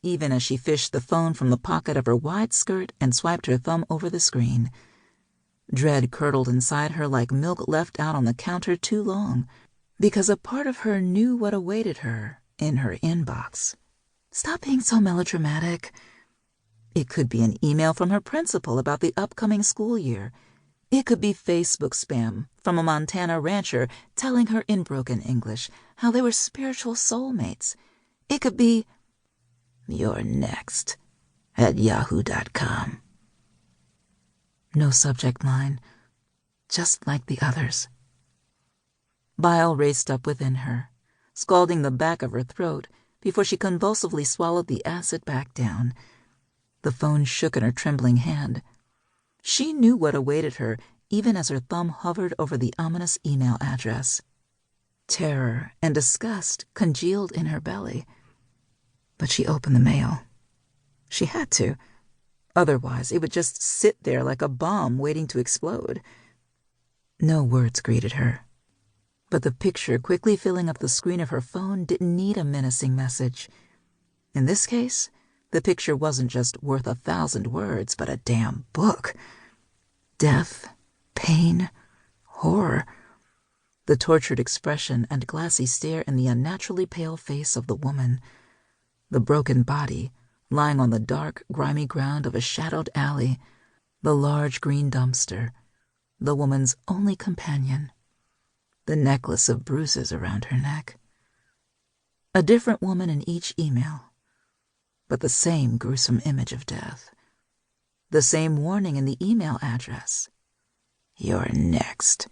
even as she fished the phone from the pocket of her wide skirt and swiped her thumb over the screen. Dread curdled inside her like milk left out on the counter too long, because a part of her knew what awaited her in her inbox. Stop being so melodramatic. It could be an email from her principal about the upcoming school year. It could be Facebook spam from a Montana rancher telling her in broken English how they were spiritual soulmates. It could be, "You're next," at yahoo.com. No subject line, just like the others. Bile raced up within her, scalding the back of her throat before she convulsively swallowed the acid back down. The phone shook in her trembling hand. She knew what awaited her even as her thumb hovered over the ominous email address. Terror and disgust congealed in her belly. But she opened the mail. She had to. Otherwise, it would just sit there like a bomb waiting to explode. No words greeted her. But the picture quickly filling up the screen of her phone didn't need a menacing message. In this case, the picture wasn't just worth 1,000 words, but a damn book. Death, pain, horror. The tortured expression and glassy stare in the unnaturally pale face of the woman. The broken body, lying on the dark, grimy ground of a shadowed alley. The large green dumpster. The woman's only companion. The necklace of bruises around her neck. A different woman in each email, but the same gruesome image of death. The same warning in the email address. You're next.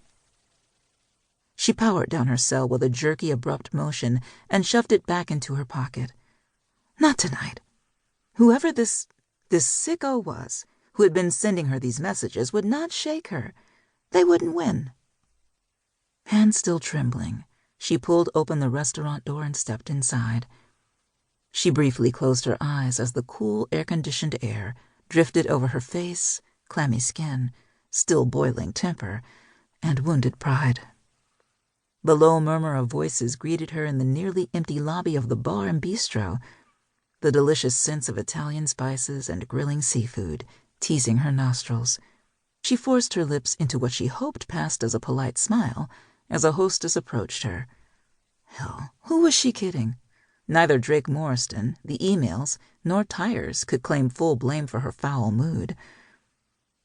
She powered down her cell with a jerky, abrupt motion and shoved it back into her pocket. Not tonight. Whoever this sicko was who had been sending her these messages would not shake her. They wouldn't win. Hands still trembling, she pulled open the restaurant door and stepped inside. She briefly closed her eyes as the cool, air-conditioned air drifted over her face, clammy skin, still boiling temper, and wounded pride. The low murmur of voices greeted her in the nearly empty lobby of the bar and bistro, the delicious scents of Italian spices and grilling seafood teasing her nostrils. She forced her lips into what she hoped passed as a polite smile as a hostess approached her. Hell, who was she kidding? Neither Drake Morriston, the emails, nor Tyers could claim full blame for her foul mood.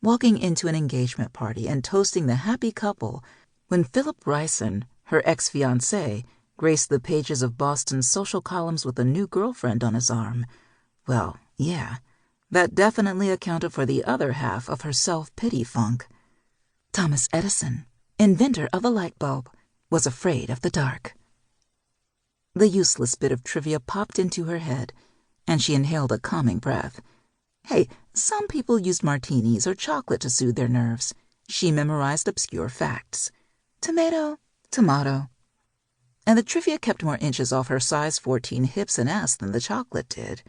Walking into an engagement party and toasting the happy couple when Philip Ryson, her ex-fiancé, graced the pages of Boston's social columns with a new girlfriend on his arm. Well, yeah, that definitely accounted for the other half of her self-pity funk. Thomas Edison, inventor of the light bulb, was afraid of the dark. The useless bit of trivia popped into her head, and she inhaled a calming breath. Hey, some people used martinis or chocolate to soothe their nerves. She memorized obscure facts. Tomato, tomato. And the trivia kept more inches off her size 14 hips and ass than the chocolate did.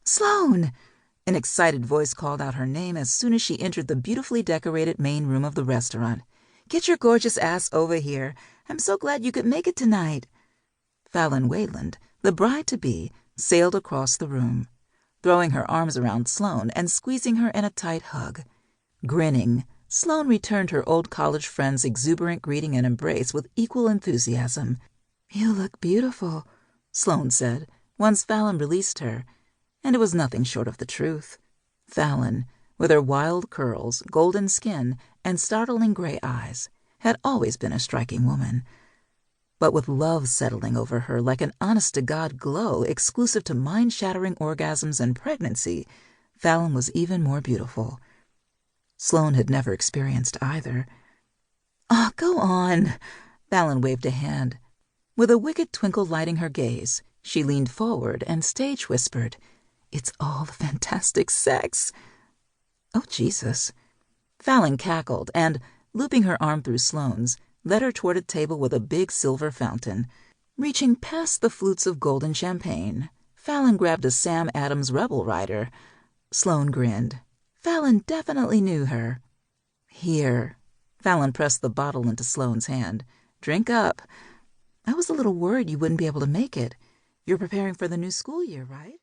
Sloane! An excited voice called out her name as soon as she entered the beautifully decorated main room of the restaurant. Get your gorgeous ass over here. I'm so glad you could make it tonight. Fallon Wayland, the bride-to-be, sailed across the room, throwing her arms around Sloane and squeezing her in a tight hug. Grinning, Sloane returned her old college friend's exuberant greeting and embrace with equal enthusiasm. You look beautiful, Sloane said, once Fallon released her, and it was nothing short of the truth. Fallon, with her wild curls, golden skin, and startling gray eyes, had always been a striking woman. But with love settling over her like an honest-to-God glow exclusive to mind-shattering orgasms and pregnancy, Fallon was even more beautiful. Sloane had never experienced either. "Oh, go on," Fallon waved a hand. With a wicked twinkle lighting her gaze, she leaned forward and stage-whispered, "It's all fantastic sex." "Oh, Jesus." Fallon cackled and, looping her arm through Sloane's, led her toward a table with a big silver fountain. Reaching past the flutes of golden champagne, Fallon grabbed a Sam Adams Rebel Rider. Sloane grinned. Fallon definitely knew her. "Here." Fallon pressed the bottle into Sloane's hand. "Drink up. I was a little worried you wouldn't be able to make it. You're preparing for the new school year, right?"